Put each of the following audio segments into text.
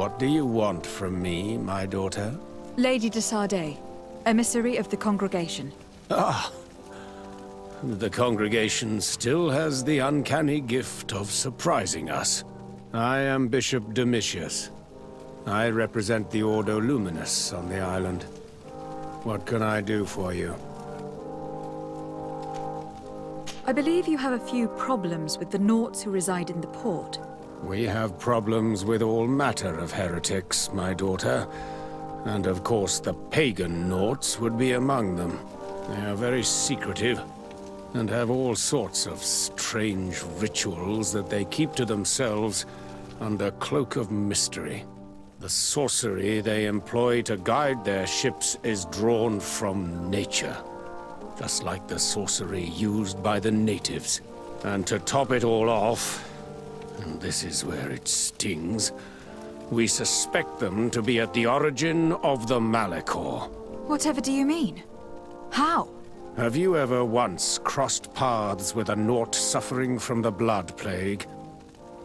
What do you want from me, my daughter? Lady de Sardet, emissary of the congregation. Ah, the congregation still has the uncanny gift of surprising us. I am Bishop Domitius. I represent the Ordo Luminous on the island. What can I do for you? I believe you have a few problems with the Nauts who reside in the port. We have problems with all matter of heretics, my daughter. And of course the pagan Nauts would be among them. They are very secretive, and have all sorts of strange rituals that they keep to themselves under cloak of mystery. The sorcery they employ to guide their ships is drawn from nature, just like the sorcery used by the natives. And to top it all off, and this is where it stings, we suspect them to be at the origin of the Malachor. Whatever do you mean? How? Have you ever once crossed paths with a Naut suffering from the Blood Plague?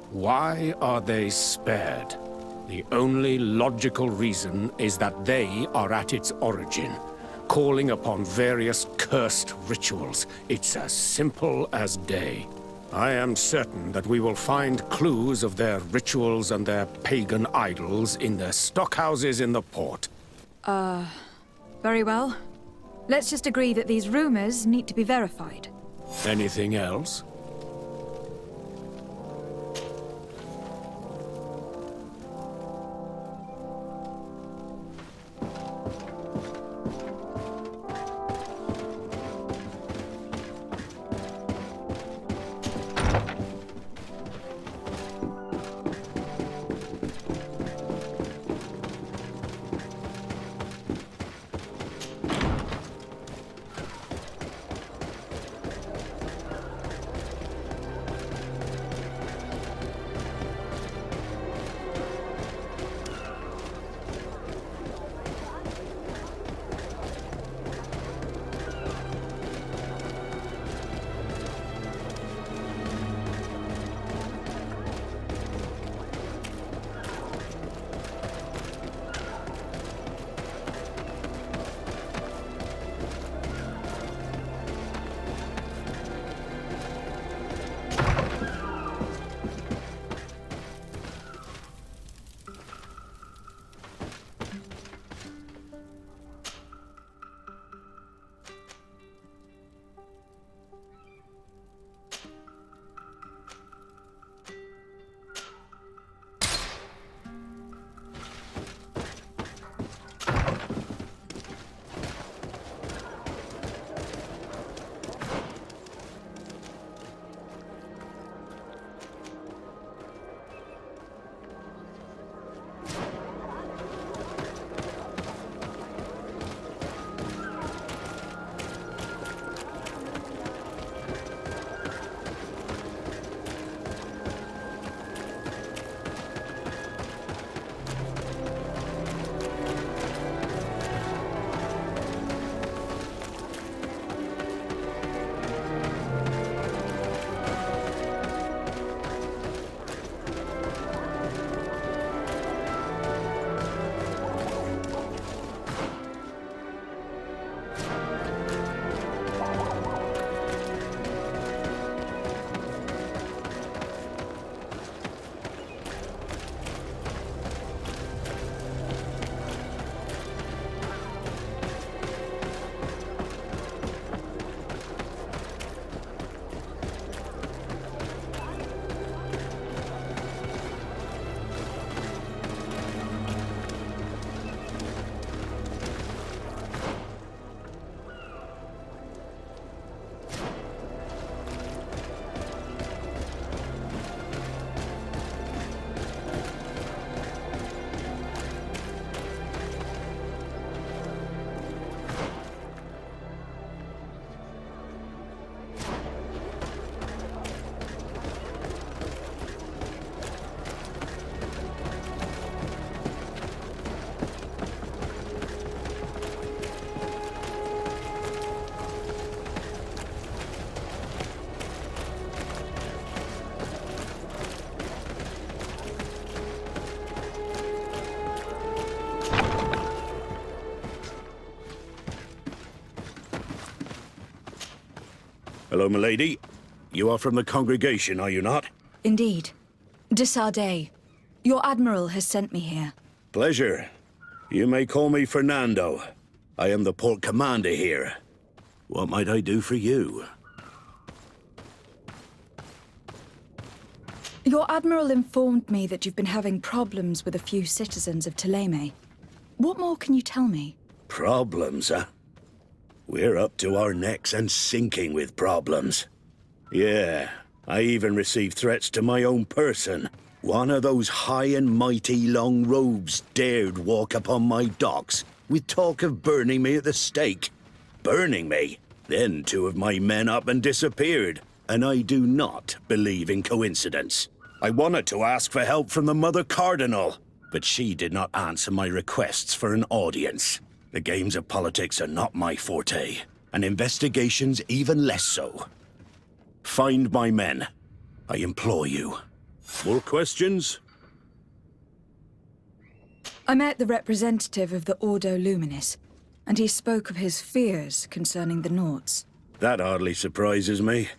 Why are they spared? The only logical reason is that they are at its origin, calling upon various cursed rituals. It's as simple as day. I am certain that we will find clues of their rituals and their pagan idols in their stockhouses in the port. Very well. Let's just agree that these rumors need to be verified. Anything else? Hello, milady. You are from the congregation, are you not? Indeed. De Sardet. Your admiral has sent me here. Pleasure. You may call me Fernando. I am the port commander here. What might I do for you? Your admiral informed me that you've been having problems with a few citizens of Thélème. What more can you tell me? Problems, huh? We're up to our necks and sinking with problems. Yeah, I even received threats to my own person. One of those high and mighty long robes dared walk upon my docks with talk of burning me at the stake. Burning me? Then two of my men up and disappeared, and I do not believe in coincidence. I wanted to ask for help from the Mother Cardinal, but she did not answer my requests for an audience. The games of politics are not my forte, and investigations even less so. Find my men. I implore you. More questions? I met the representative of the Ordo Luminis, and he spoke of his fears concerning the Nauts. That hardly surprises me.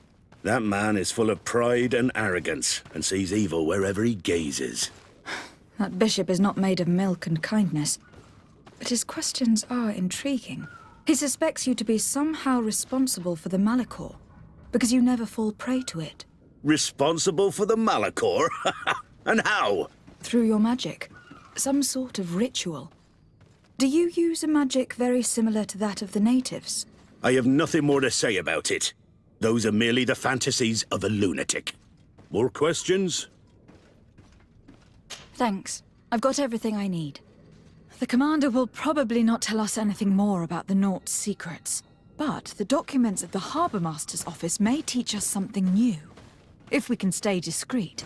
That man is full of pride and arrogance, and sees evil wherever he gazes. That bishop is not made of milk and kindness, but his questions are intriguing. He suspects you to be somehow responsible for the Malachor, because you never fall prey to it. Responsible for the Malachor? And how? Through your magic. Some sort of ritual. Do you use a magic very similar to that of the natives? I have nothing more to say about it. Those are merely the fantasies of a lunatic. More questions? Thanks. I've got everything I need. The commander will probably not tell us anything more about the Naught's secrets, but the documents at the Harbour Master's office may teach us something new, if we can stay discreet.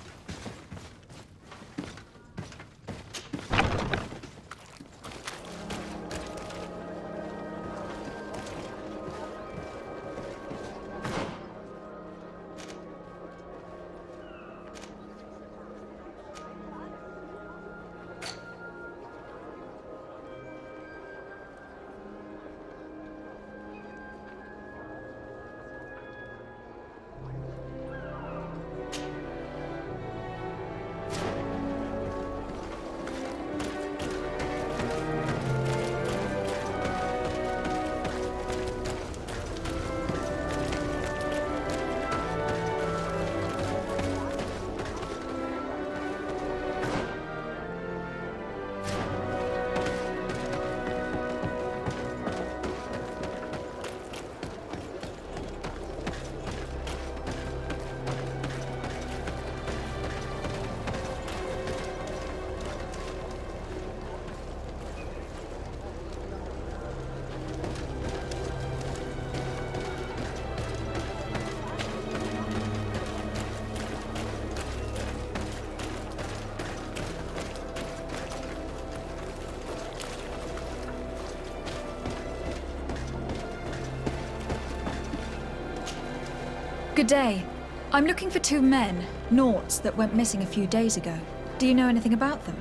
Good day. I'm looking for two men, Naughts, that went missing a few days ago. Do you know anything about them?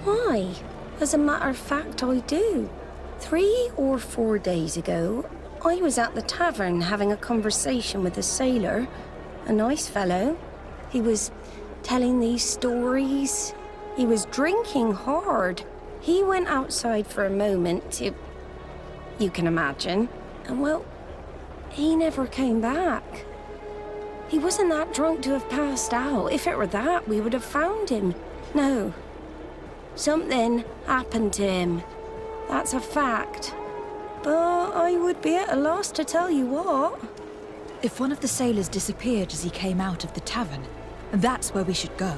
Why? As a matter of fact, I do. 3 or 4 days ago, I was at the tavern having a conversation with a sailor. A nice fellow. He was telling these stories. He was drinking hard. He went outside for a moment to... you can imagine. And well, he never came back. He wasn't that drunk to have passed out. If it were that, we would have found him. No. Something happened to him. That's a fact. But I would be at a loss to tell you what. If one of the sailors disappeared as he came out of the tavern, that's where we should go.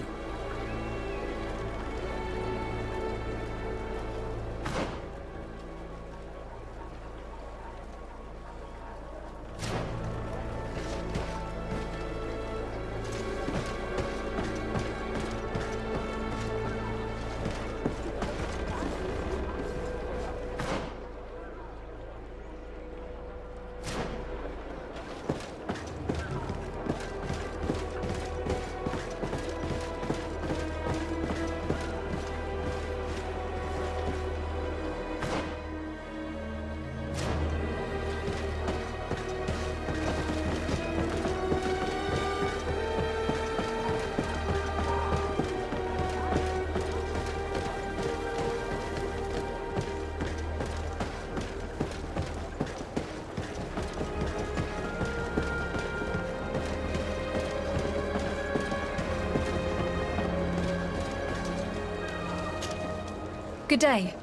Good day.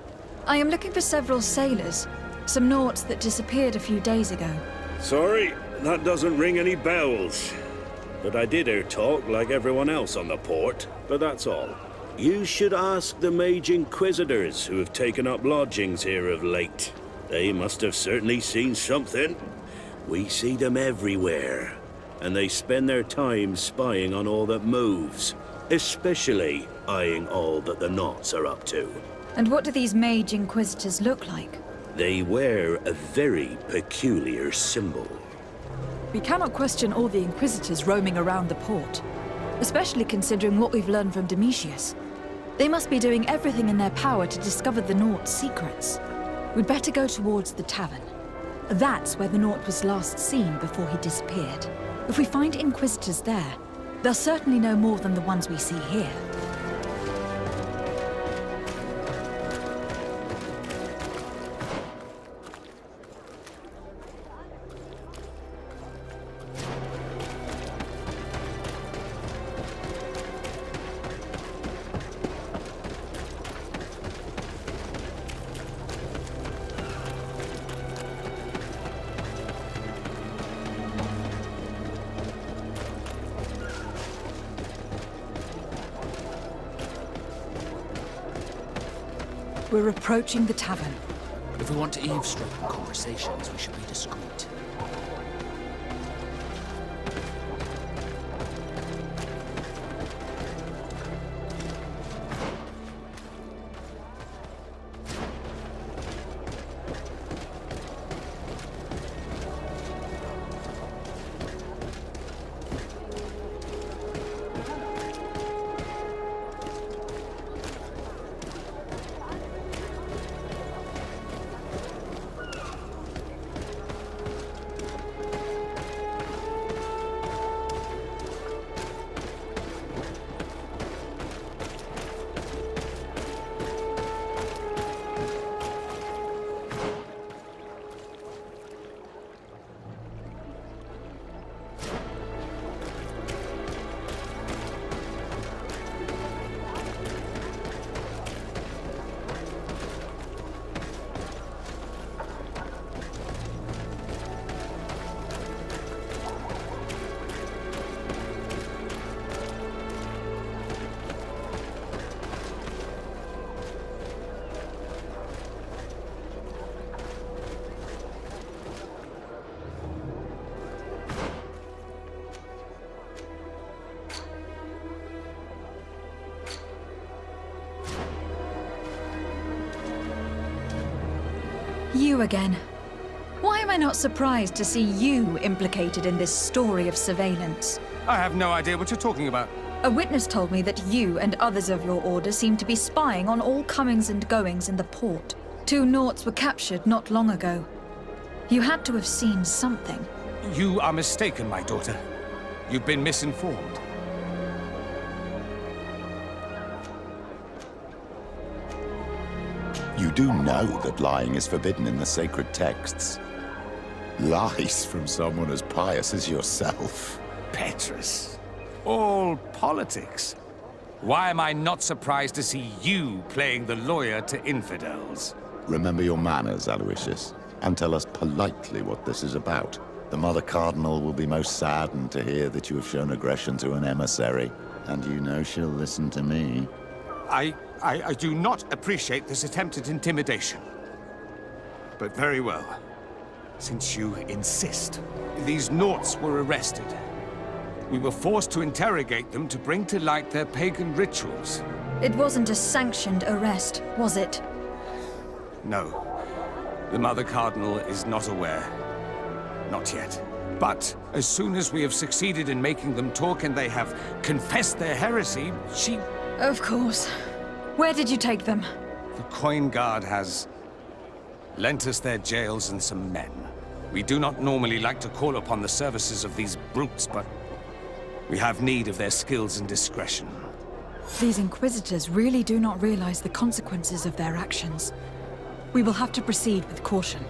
I am looking for several sailors. Some Nauts that disappeared a few days ago. Sorry, that doesn't ring any bells. But I did hear talk like everyone else on the port, but that's all. You should ask the Mage Inquisitors who have taken up lodgings here of late. They must have certainly seen something. We see them everywhere, and they spend their time spying on all that moves, especially eyeing all that the Nauts are up to. And what do these Mage Inquisitors look like? They wear a very peculiar symbol. We cannot question all the Inquisitors roaming around the port, especially considering what we've learned from Domitius. They must be doing everything in their power to discover the Naught's secrets. We'd better go towards the tavern. That's where the Naught was last seen before he disappeared. If we find Inquisitors there, they'll certainly know more than the ones we see here. We're approaching the tavern. If we want to eavesdrop on conversations, we should be discreet. You again. Why am I not surprised to see you implicated in this story of surveillance? I have no idea what you're talking about. A witness told me that you and others of your order seem to be spying on all comings and goings in the port. 2 Naughts were captured not long ago. You had to have seen something. You are mistaken, my daughter. You've been misinformed. You do know that lying is forbidden in the sacred texts. Lies from someone as pious as yourself. Petrus. All politics. Why am I not surprised to see you playing the lawyer to infidels? Remember your manners, Aloysius, and tell us politely what this is about. The Mother Cardinal will be most saddened to hear that you have shown aggression to an emissary, and you know she'll listen to me. I do not appreciate this attempt at intimidation. But very well. Since you insist, these Naughts were arrested. We were forced to interrogate them to bring to light their pagan rituals. It wasn't a sanctioned arrest, was it? No. The Mother Cardinal is not aware. Not yet. But as soon as we have succeeded in making them talk and they have confessed their heresy, she... Of course. Where did you take them? The Coin Guard has lent us their jails and some men. We do not normally like to call upon the services of these brutes, but we have need of their skills and discretion. These Inquisitors really do not realize the consequences of their actions. We will have to proceed with caution.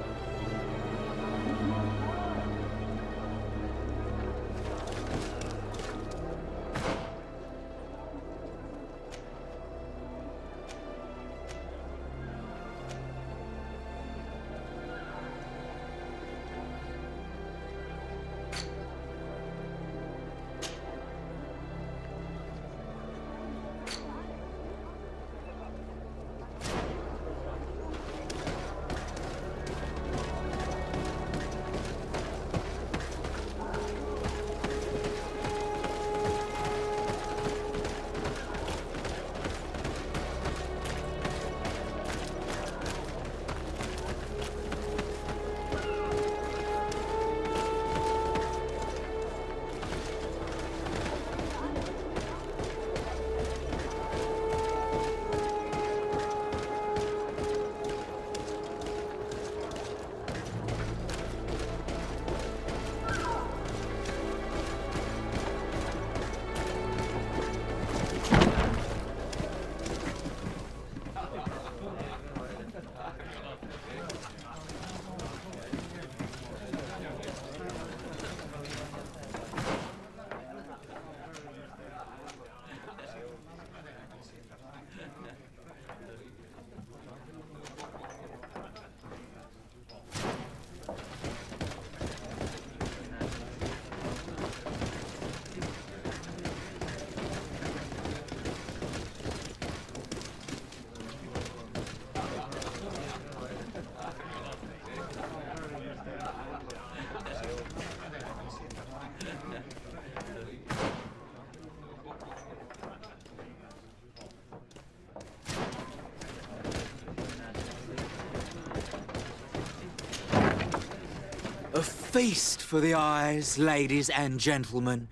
feast for the eyes, ladies and gentlemen,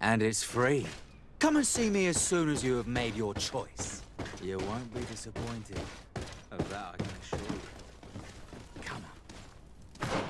and it's free. Come and see me as soon as you have made your choice. You won't be disappointed. Of that I can assure you. Come on.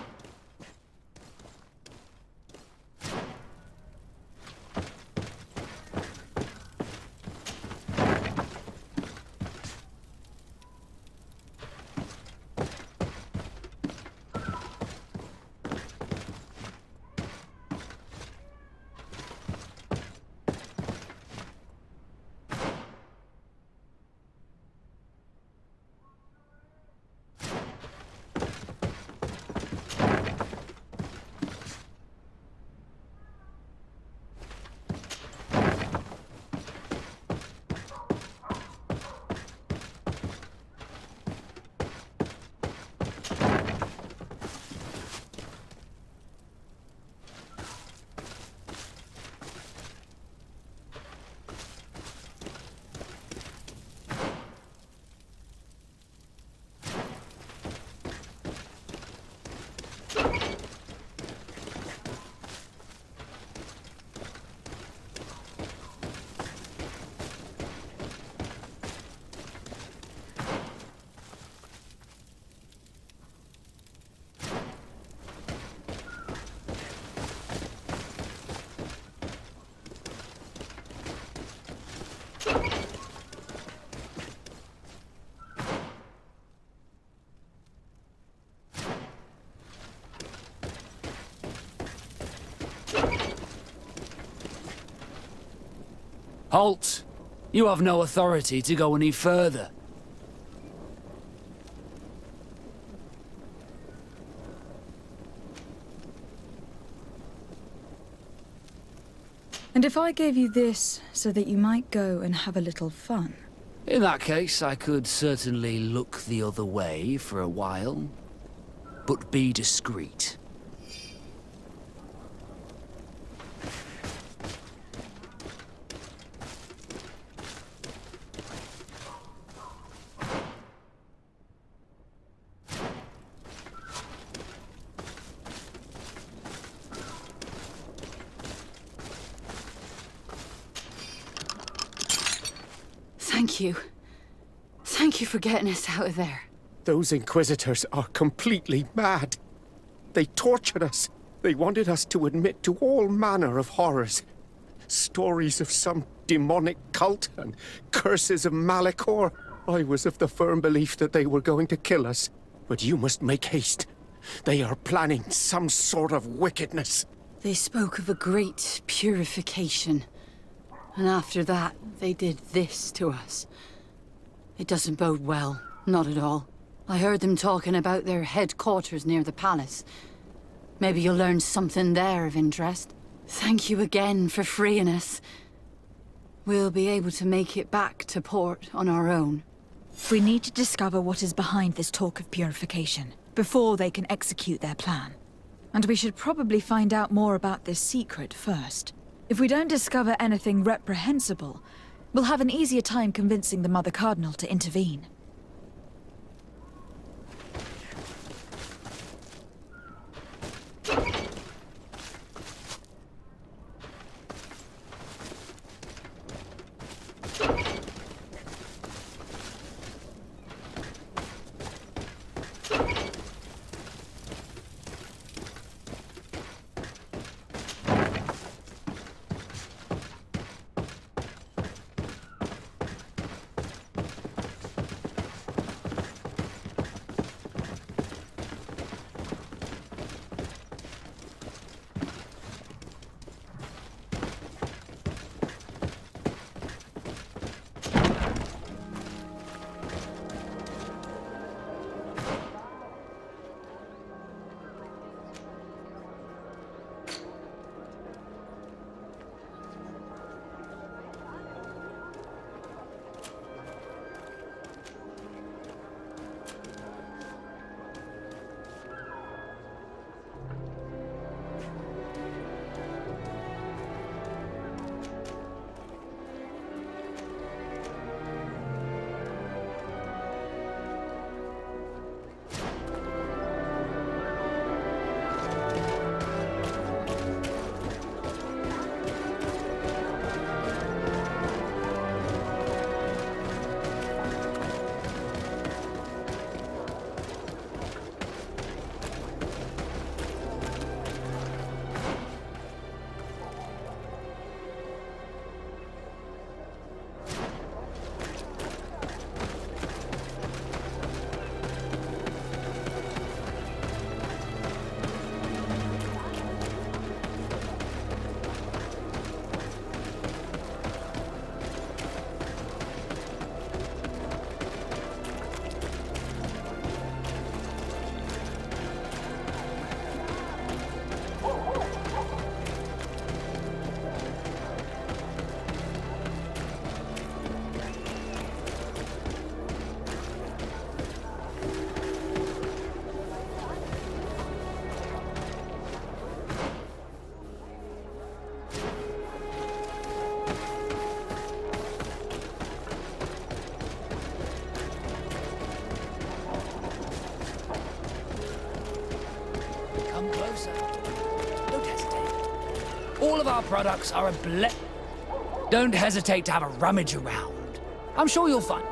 Halt! You have no authority to go any further. And if I gave you this so that you might go and have a little fun? In that case, I could certainly look the other way for a while. But be discreet. Thank you. Thank you for getting us out of there. Those Inquisitors are completely mad. They tortured us. They wanted us to admit to all manner of horrors. Stories of some demonic cult and curses of Malachor. I was of the firm belief that they were going to kill us. But you must make haste. They are planning some sort of wickedness. They spoke of a great purification. And after that, they did this to us. It doesn't bode well, not at all. I heard them talking about their headquarters near the palace. Maybe you'll learn something there of interest. Thank you again for freeing us. We'll be able to make it back to port on our own. We need to discover what is behind this talk of purification, before they can execute their plan. And we should probably find out more about this secret first. If we don't discover anything reprehensible, we'll have an easier time convincing the Mother Cardinal to intervene. All of our products are Don't hesitate to have a rummage around. I'm sure you'll find...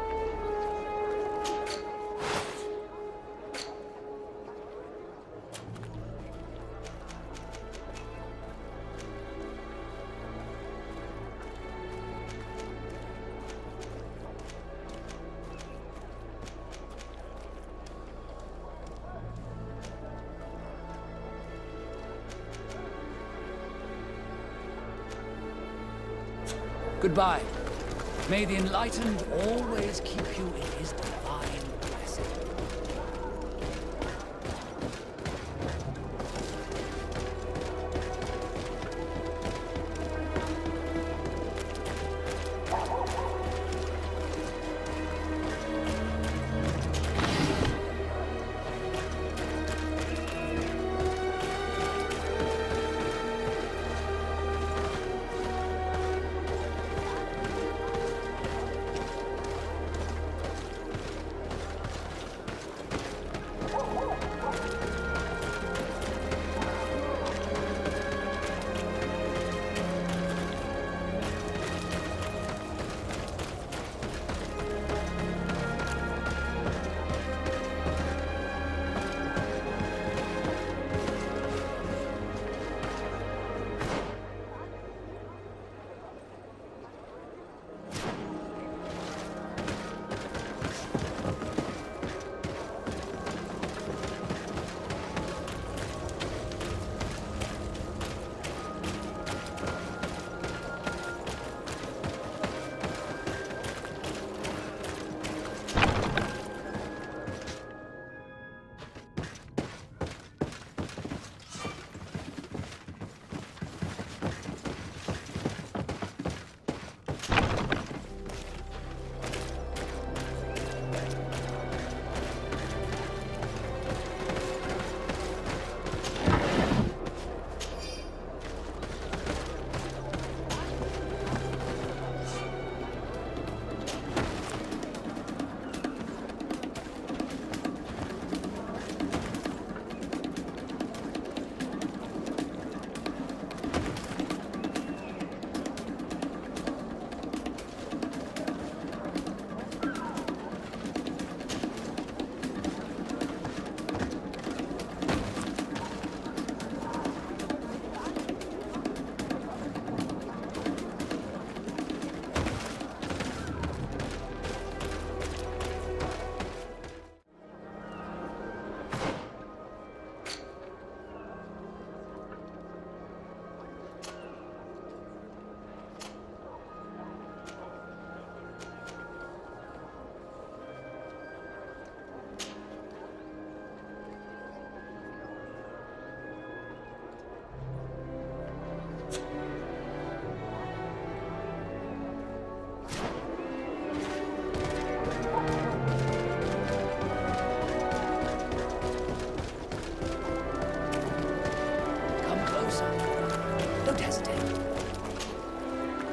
Goodbye. May the enlightened always keep you in his divine blessing.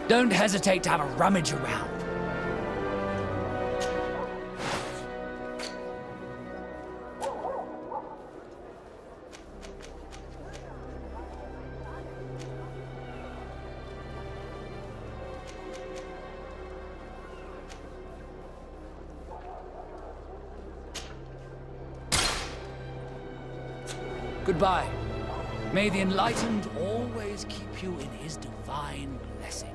Don't hesitate to have a rummage around. Goodbye. May the enlightened always keep you in his divine blessing.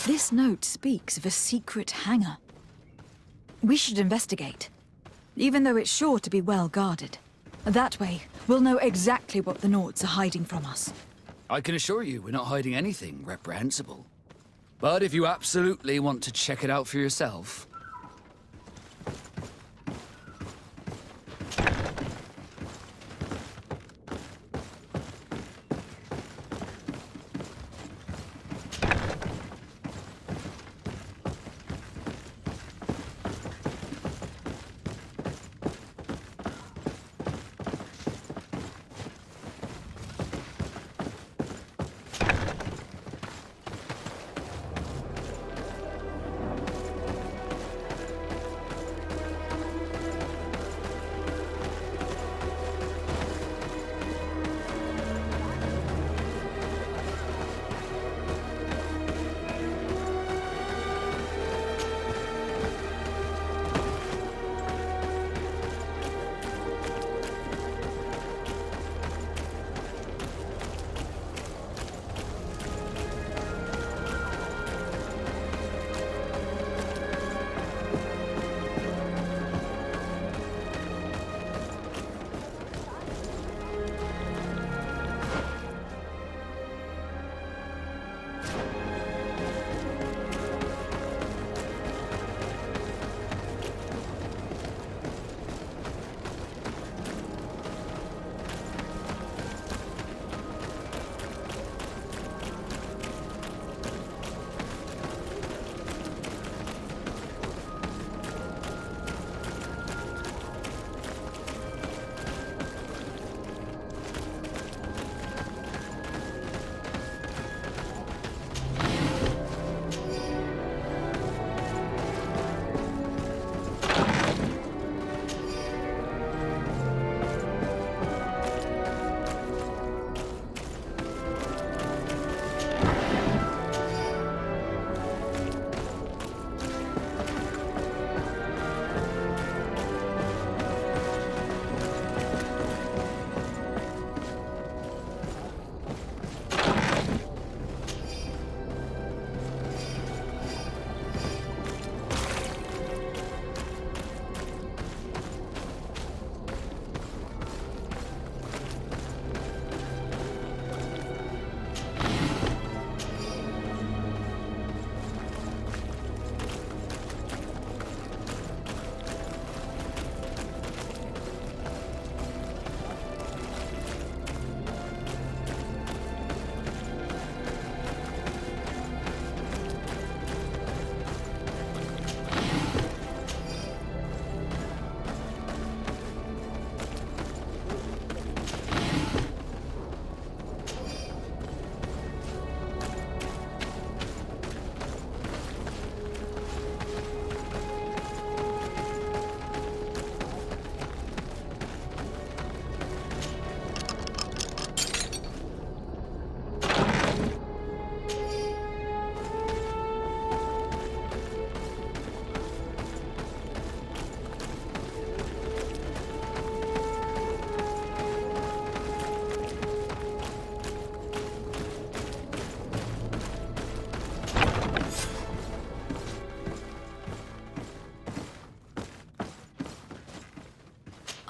This note speaks of a secret hangar. We should investigate, even though it's sure to be well guarded. That way, we'll know exactly what the Nauts are hiding from us. I can assure you we're not hiding anything reprehensible. But if you absolutely want to check it out for yourself...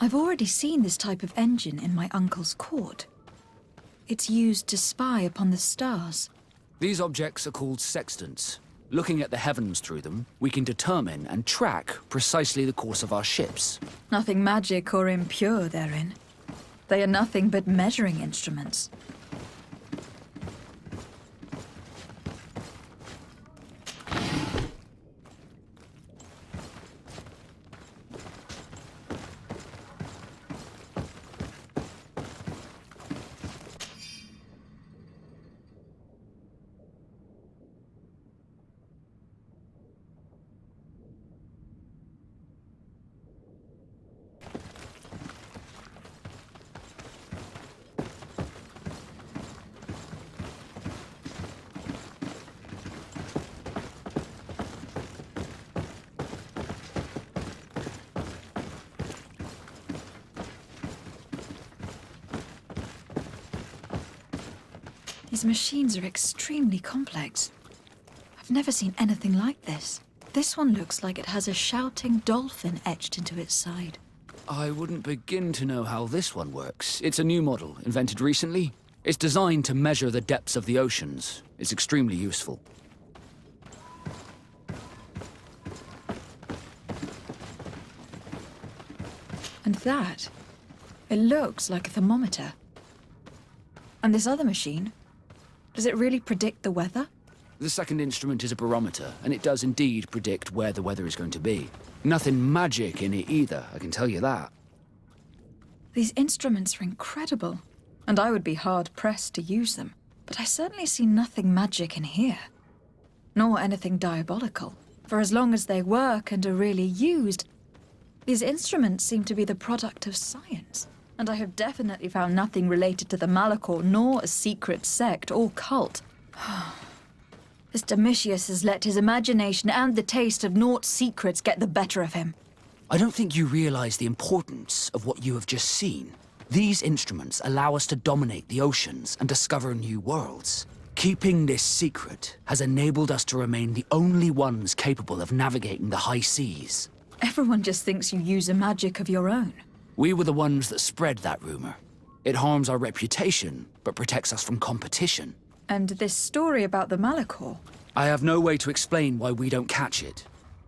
I've already seen this type of engine in my uncle's court. It's used to spy upon the stars. These objects are called sextants. Looking at the heavens through them, we can determine and track precisely the course of our ships. Nothing magic or impure therein. They are nothing but measuring instruments. These machines are extremely complex. I've never seen anything like this. This one looks like it has a shouting dolphin etched into its side. I wouldn't begin to know how this one works. It's a new model, invented recently. It's designed to measure the depths of the oceans. It's extremely useful. And that, it looks like a thermometer. And this other machine, does it really predict the weather? The second instrument is a barometer, and it does indeed predict where the weather is going to be. Nothing magic in it either, I can tell you that. These instruments are incredible, and I would be hard-pressed to use them. But I certainly see nothing magic in here. Nor anything diabolical. For as long as they work and are really used, these instruments seem to be the product of science. And I have definitely found nothing related to the Malachor, nor a secret sect or cult. This Domitius has let his imagination and the taste of Naught's secrets get the better of him. I don't think you realize the importance of what you have just seen. These instruments allow us to dominate the oceans and discover new worlds. Keeping this secret has enabled us to remain the only ones capable of navigating the high seas. Everyone just thinks you use a magic of your own. We were the ones that spread that rumor. It harms our reputation, but protects us from competition. And this story about the Malachor? I have no way to explain why we don't catch it,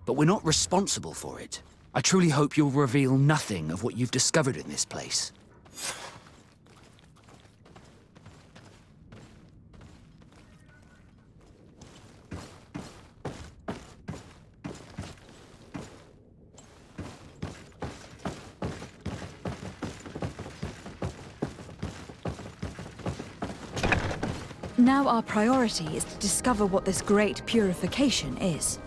but we're not responsible for it. I truly hope you'll reveal nothing of what you've discovered in this place. Now our priority is to discover what this great purification is.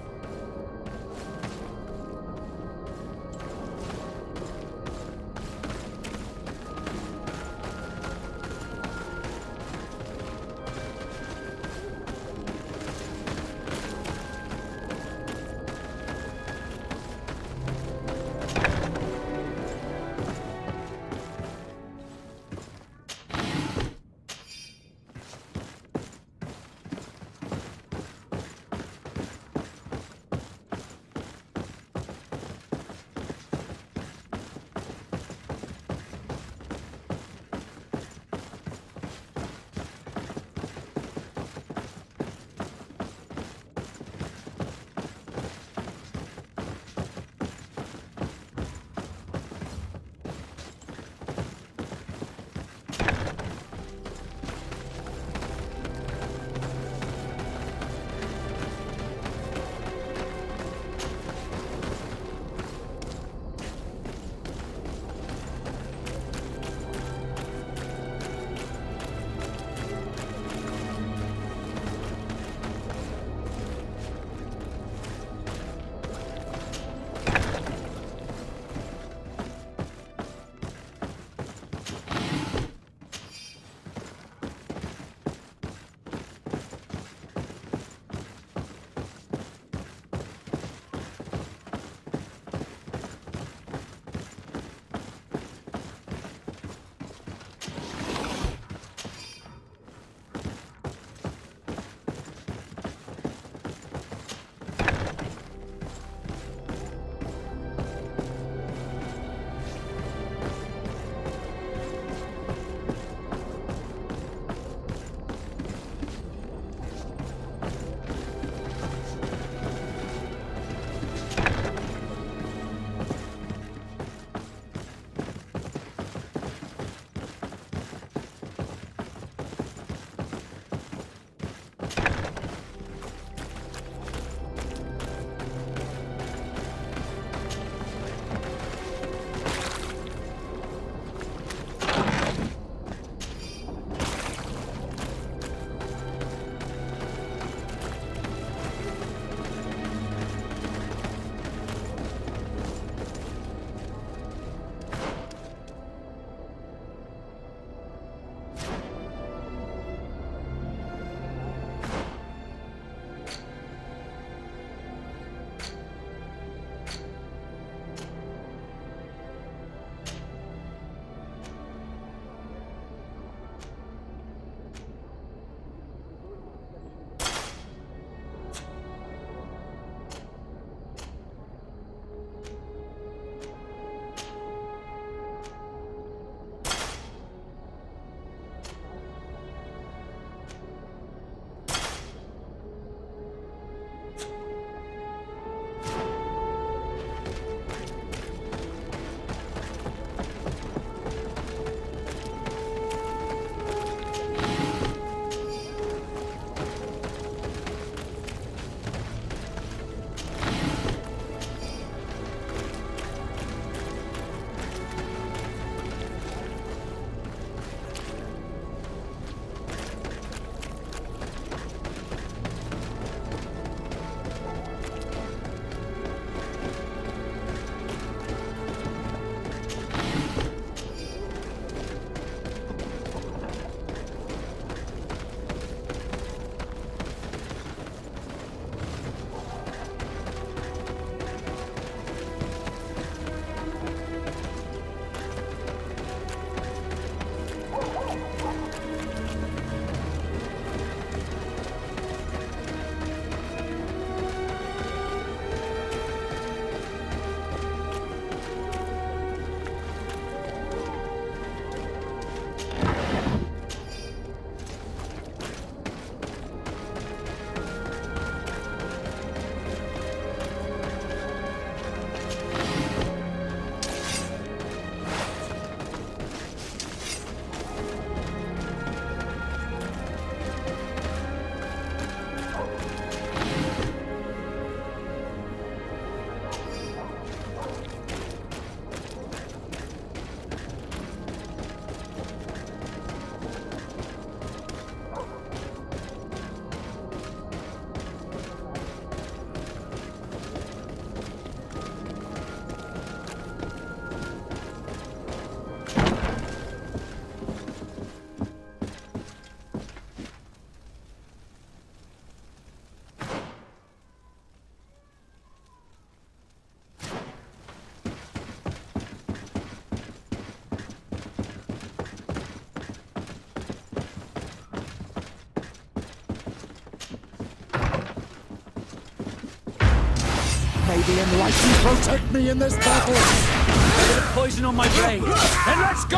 the enlightened protect me in this battle! A bit of poison on my blade. Then let's go!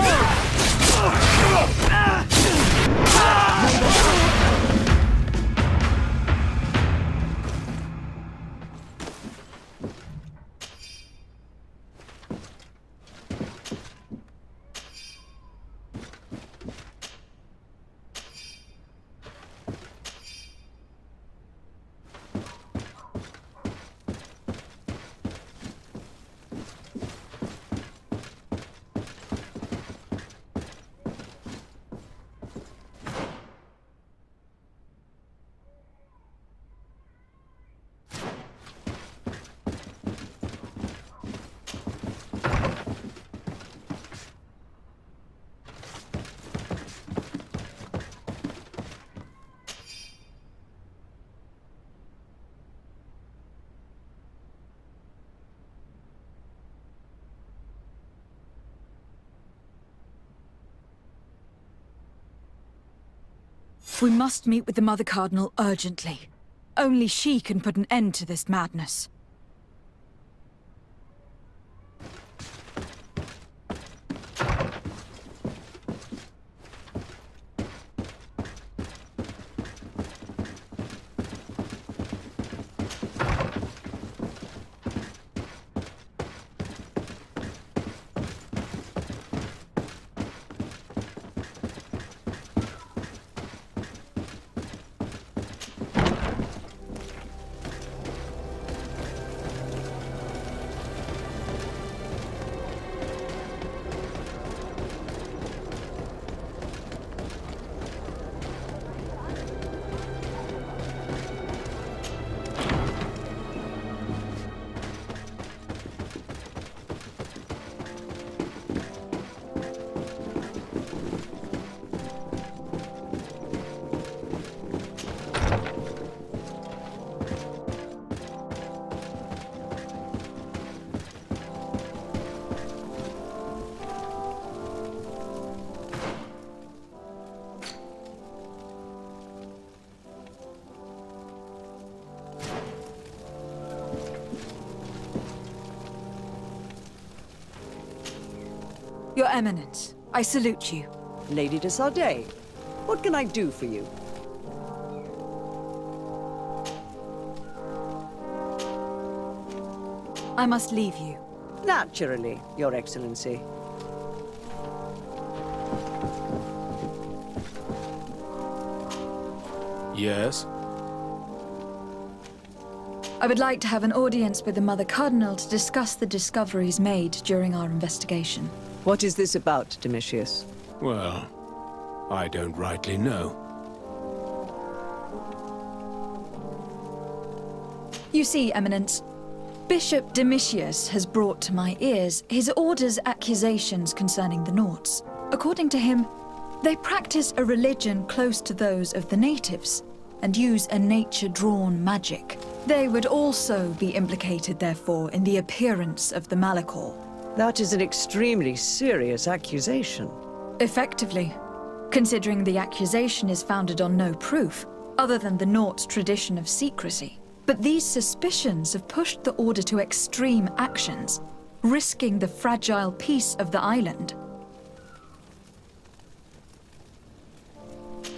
We must meet with the Mother Cardinal urgently. Only she can put an end to this madness. Your Eminence, I salute you. Lady de Sardet, what can I do for you? I must leave you. Naturally, Your Excellency. Yes? I would like to have an audience with the Mother Cardinal to discuss the discoveries made during our investigation. What is this about, Domitius? Well, I don't rightly know. You see, Eminence, Bishop Domitius has brought to my ears his order's accusations concerning the Nauts. According to him, they practice a religion close to those of the natives and use a nature-drawn magic. They would also be implicated, therefore, in the appearance of the Malachor. That is an extremely serious accusation. Effectively, considering the accusation is founded on no proof, other than the Naut's tradition of secrecy. But these suspicions have pushed the Order to extreme actions, risking the fragile peace of the island.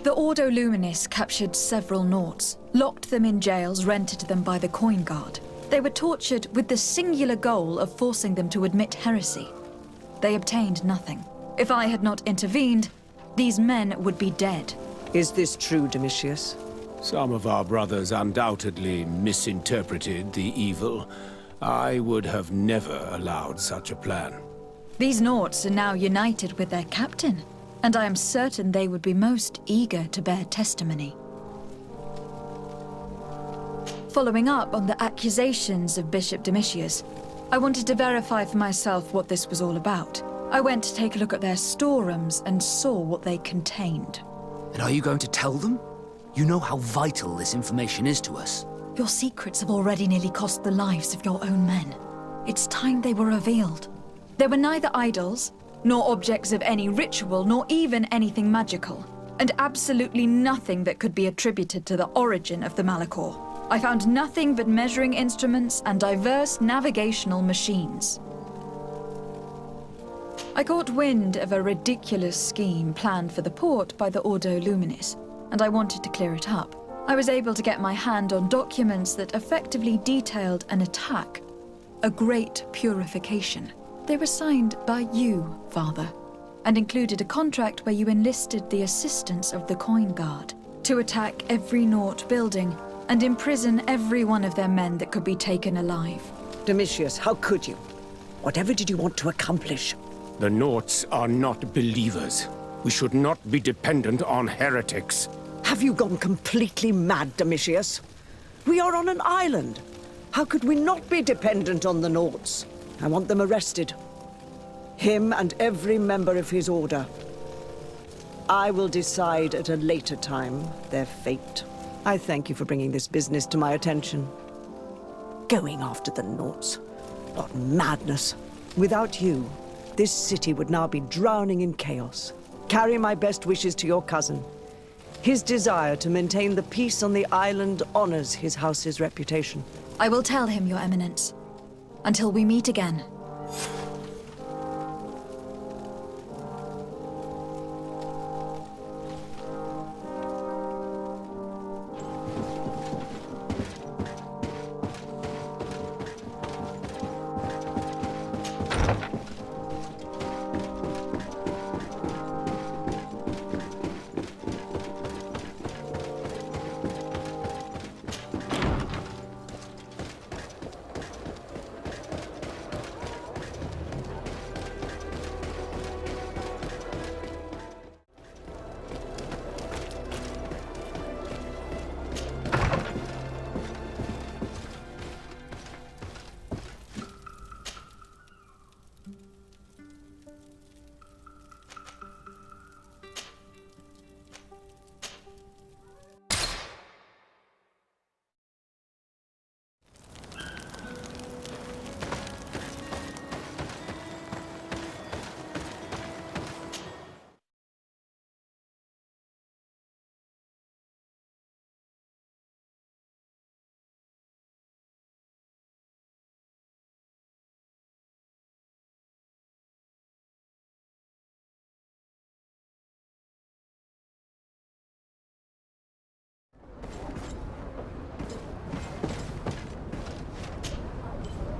The Ordo Luminis captured several Nauts, locked them in jails rented to them by the Coin Guard. They were tortured with the singular goal of forcing them to admit heresy. They obtained nothing. If I had not intervened, these men would be dead. Is this true, Domitius? Some of our brothers undoubtedly misinterpreted the evil. I would have never allowed such a plan. These Nauts are now united with their captain, and I am certain they would be most eager to bear testimony. Following up on the accusations of Bishop Domitius, I wanted to verify for myself what this was all about. I went to take a look at their storerooms and saw what they contained. And are you going to tell them? You know how vital this information is to us. Your secrets have already nearly cost the lives of your own men. It's time they were revealed. There were neither idols, nor objects of any ritual, nor even anything magical, and absolutely nothing that could be attributed to the origin of the Malachor. I found nothing but measuring instruments and diverse navigational machines. I caught wind of a ridiculous scheme planned for the port by the Ordo Luminis, and I wanted to clear it up. I was able to get my hand on documents that effectively detailed an attack, a great purification. They were signed by you, Father, and included a contract where you enlisted the assistance of the Coin Guard to attack every Naut building and imprison every one of their men that could be taken alive. Domitius, how could you? Whatever did you want to accomplish? The Nauts are not believers. We should not be dependent on heretics. Have you gone completely mad, Domitius? We are on an island. How could we not be dependent on the Nauts? I want them arrested. Him and every member of his order. I will decide at a later time their fate. I thank you for bringing this business to my attention. Going after the Nauts. What madness. Without you, this city would now be drowning in chaos. Carry my best wishes to your cousin. His desire to maintain the peace on the island honors his house's reputation. I will tell him, Your Eminence. Until we meet again.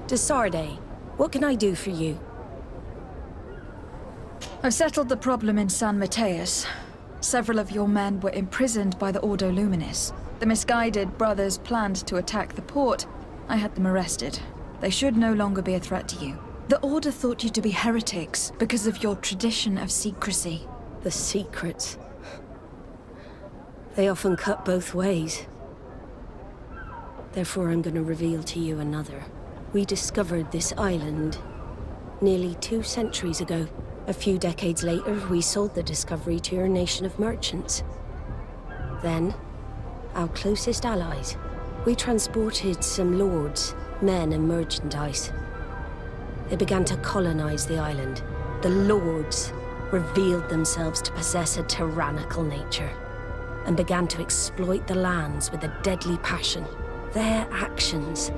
Desarde, what can I do for you? I've settled the problem in San Mateus. Several of your men were imprisoned by the Ordo Luminis. The misguided brothers planned to attack the port. I had them arrested. They should no longer be a threat to you. The Order thought you to be heretics because of your tradition of secrecy. The secrets. They often cut both ways. Therefore, I'm going to reveal to you another. We discovered this island nearly 2 centuries ago. A few decades later, we sold the discovery to your nation of merchants. Then, our closest allies. We transported some lords, men and merchandise. They began to colonize the island. The lords revealed themselves to possess a tyrannical nature and began to exploit the lands with a deadly passion. Their actions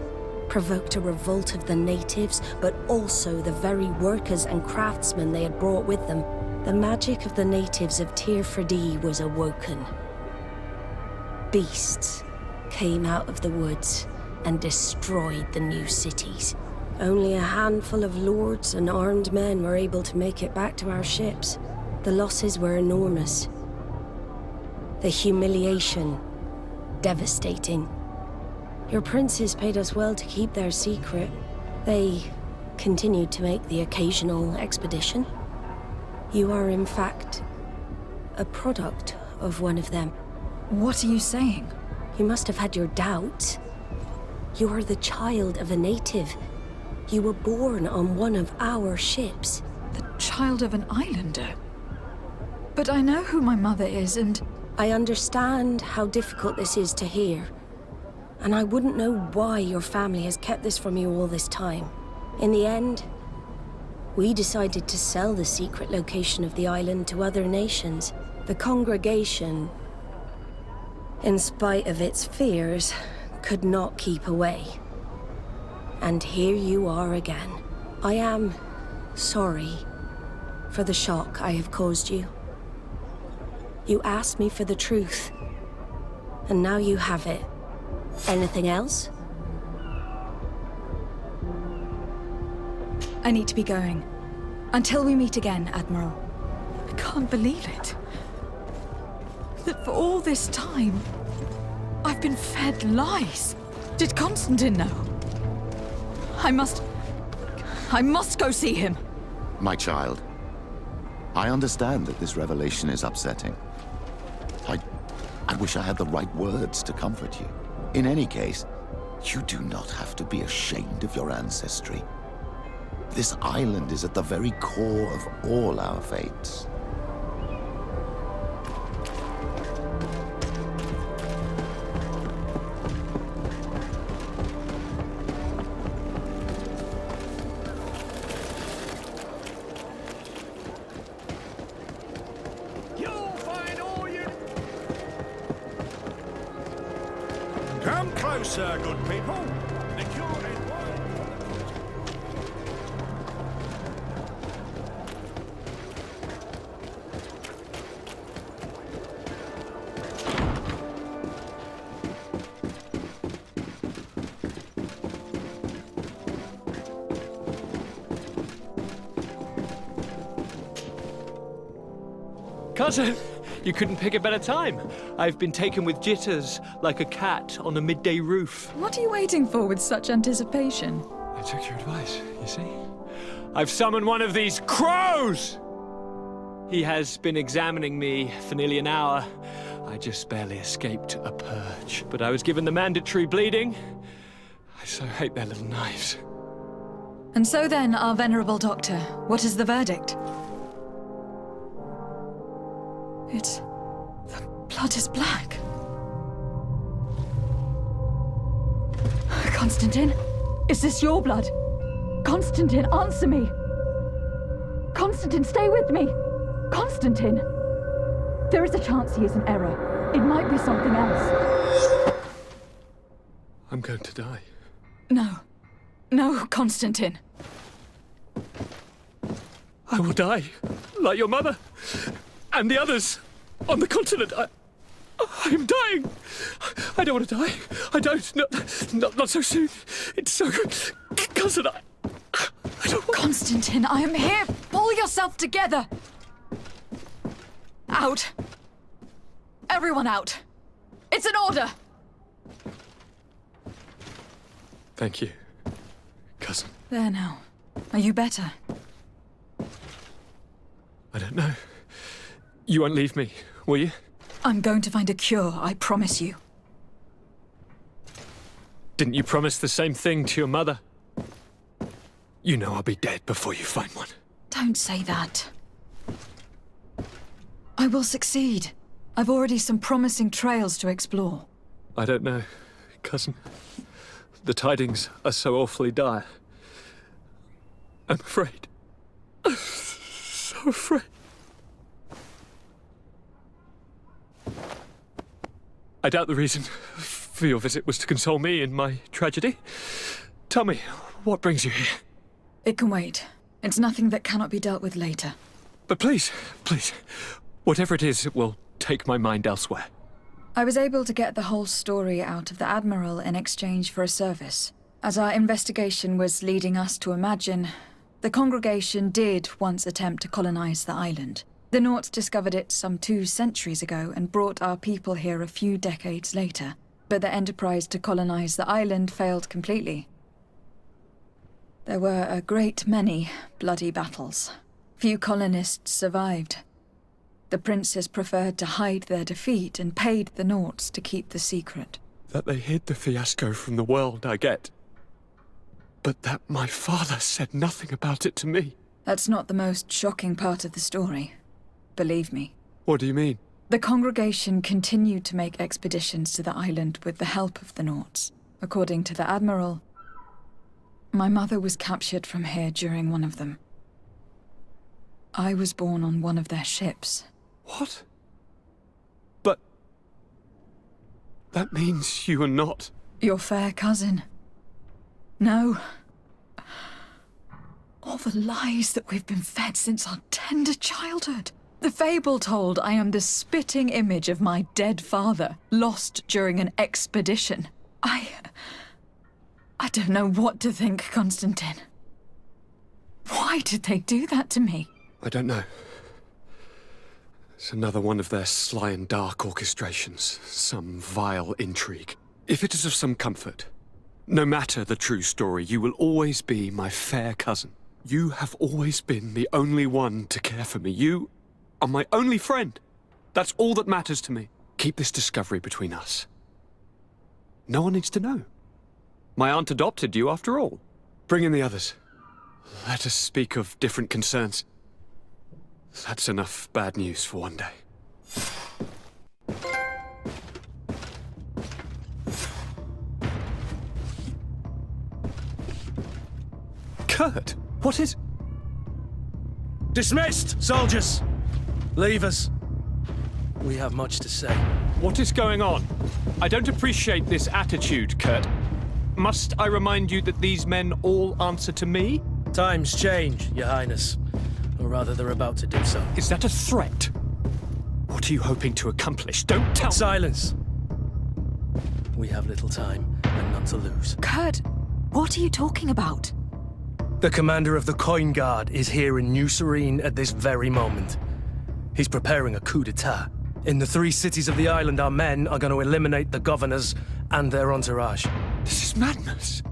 provoked a revolt of the natives, but also the very workers and craftsmen they had brought with them. The magic of the natives of Tir Freddy was awoken. Beasts came out of the woods and destroyed the new cities. Only a handful of lords and armed men were able to make it back to our ships. The losses were enormous. The humiliation, devastating. Your princes paid us well to keep their secret. They continued to make the occasional expedition. You are, in fact, a product of one of them. What are you saying? You must have had your doubts. You are the child of a native. You were born on one of our ships. The child of an islander? But I know who my mother is, and... I understand how difficult this is to hear. And I wouldn't know why your family has kept this from you all this time. In the end, we decided to sell the secret location of the island to other nations. The congregation, in spite of its fears, could not keep away. And here you are again. I am sorry for the shock I have caused you. You asked me for the truth, and now you have it. Anything else? I need to be going. Until we meet again, Admiral. I can't believe it. That for all this time, I've been fed lies. Did Constantine know? I must go see him. My child, I understand that this revelation is upsetting. I wish I had the right words to comfort you. In any case, you do not have to be ashamed of your ancestry. This island is at the very core of all our fates. Come closer, good people. The cure is Cousin, you couldn't pick a better time. I've been taken with jitters, like a cat on a midday roof. What are you waiting for with such anticipation? I took your advice, you see. I've summoned one of these crows! He has been examining me for nearly an hour. I just barely escaped a purge. But I was given the mandatory bleeding. I so hate their little knives. And so then, our venerable doctor, what is the verdict? The blood is black. Constantine, is this your blood? Constantine, answer me! Constantine, stay with me! Constantine! There is a chance he is in error. It might be something else. I'm going to die. No. No, Constantine. I will die, like your mother. And the others on the continent. I'm dying. I don't want to die. I don't. Not so soon. It's so good. Cousin, I don't want... Constantine, I am here. Pull yourself together. Out. Everyone out. It's an order. Thank you, cousin. There now. Are you better? I don't know. You won't leave me, will you? I'm going to find a cure, I promise you. Didn't you promise the same thing to your mother? You know I'll be dead before you find one. Don't say that. I will succeed. I've already some promising trails to explore. I don't know, cousin. The tidings are so awfully dire. I'm afraid. I'm so afraid. I doubt the reason for your visit was to console me in my tragedy. Tell me, what brings you here? It can wait. It's nothing that cannot be dealt with later. But please, whatever it is, it will take my mind elsewhere. I was able to get the whole story out of the Admiral in exchange for a service. As our investigation was leading us to imagine, the congregation did once attempt to colonize the island. The Nauts discovered it some 2 centuries ago and brought our people here a few decades later. But the enterprise to colonize the island failed completely. There were a great many bloody battles. Few colonists survived. The princes preferred to hide their defeat and paid the Nauts to keep the secret. That they hid the fiasco from the world, I get. But that my father said nothing about it to me. That's not the most shocking part of the story. Believe me. What do you mean? The congregation continued to make expeditions to the island with the help of the Nauts. According to the Admiral, my mother was captured from here during one of them. I was born on one of their ships. What? But... that means you are not... Your fair cousin. No. All the lies that we've been fed since our tender childhood. The fable told I am the spitting image of my dead father, lost during an expedition. I don't know what to think, Constantine. Why did they do that to me? I don't know. It's another one of their sly and dark orchestrations. Some vile intrigue. If it is of some comfort, no matter the true story, you will always be my fair cousin. You have always been the only one to care for me. You are my only friend. That's all that matters to me. Keep this discovery between us. No one needs to know. My aunt adopted you after all. Bring in the others. Let us speak of different concerns. That's enough bad news for one day. Kurt, what is... Dismissed, soldiers! Leave us. We have much to say. What is going on? I don't appreciate this attitude, Kurt. Must I remind you that these men all answer to me? Times change, Your Highness. Or rather, they're about to do so. Is that a threat? What are you hoping to accomplish? Don't tell me. Silence! We have little time and none to lose. Kurt, what are you talking about? The commander of the Coin Guard is here in New Serene at this very moment. He's preparing a coup d'etat. In the 3 cities of the island, our men are going to eliminate the governors and their entourage. This is madness.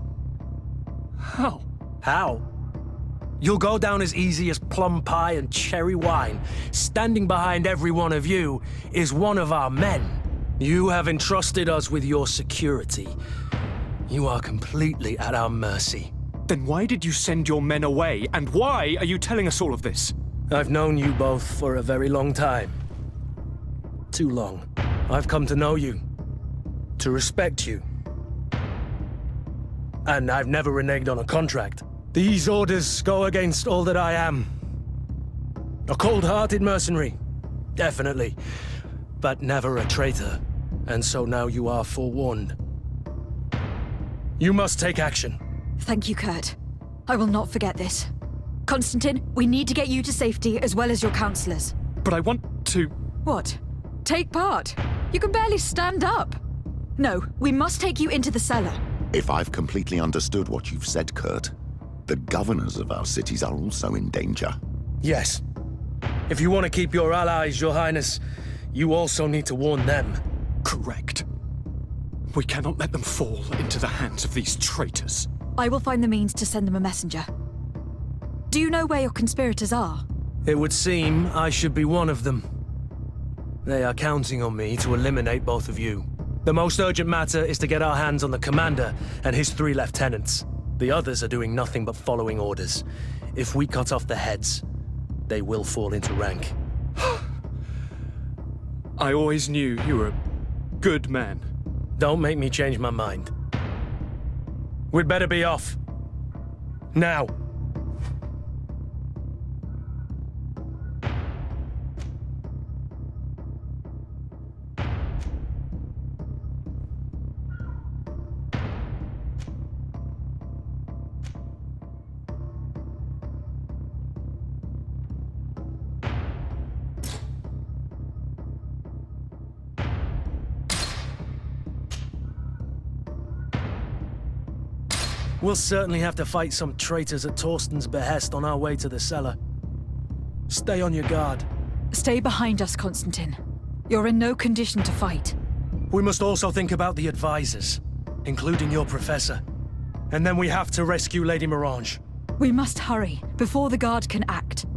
How? How? You'll go down as easy as plum pie and cherry wine. Standing behind every one of you is one of our men. You have entrusted us with your security. You are completely at our mercy. Then why did you send your men away? And why are you telling us all of this? I've known you both for a very long time. Too long. I've come to know you. To respect you. And I've never reneged on a contract. These orders go against all that I am. A cold-hearted mercenary, definitely, but never a traitor. And so now you are forewarned. You must take action. Thank you, Kurt. I will not forget this. Constantine, we need to get you to safety as well as your counselors. But I want to... What? Take part? You can barely stand up. No, we must take you into the cellar. If I've completely understood what you've said, Kurt, the governors of our cities are also in danger. Yes. If you want to keep your allies, Your Highness, you also need to warn them. Correct. We cannot let them fall into the hands of these traitors. I will find the means to send them a messenger. Do you know where your conspirators are? It would seem I should be one of them. They are counting on me to eliminate both of you. The most urgent matter is to get our hands on the commander and his 3 lieutenants. The others are doing nothing but following orders. If we cut off the heads, they will fall into rank. I always knew you were a good man. Don't make me change my mind. We'd better be off. Now. We'll certainly have to fight some traitors at Torsten's behest on our way to the cellar. Stay on your guard. Stay behind us, Constantine. You're in no condition to fight. We must also think about the advisors, including your professor. And then we have to rescue Lady Mirange. We must hurry, before the guard can act.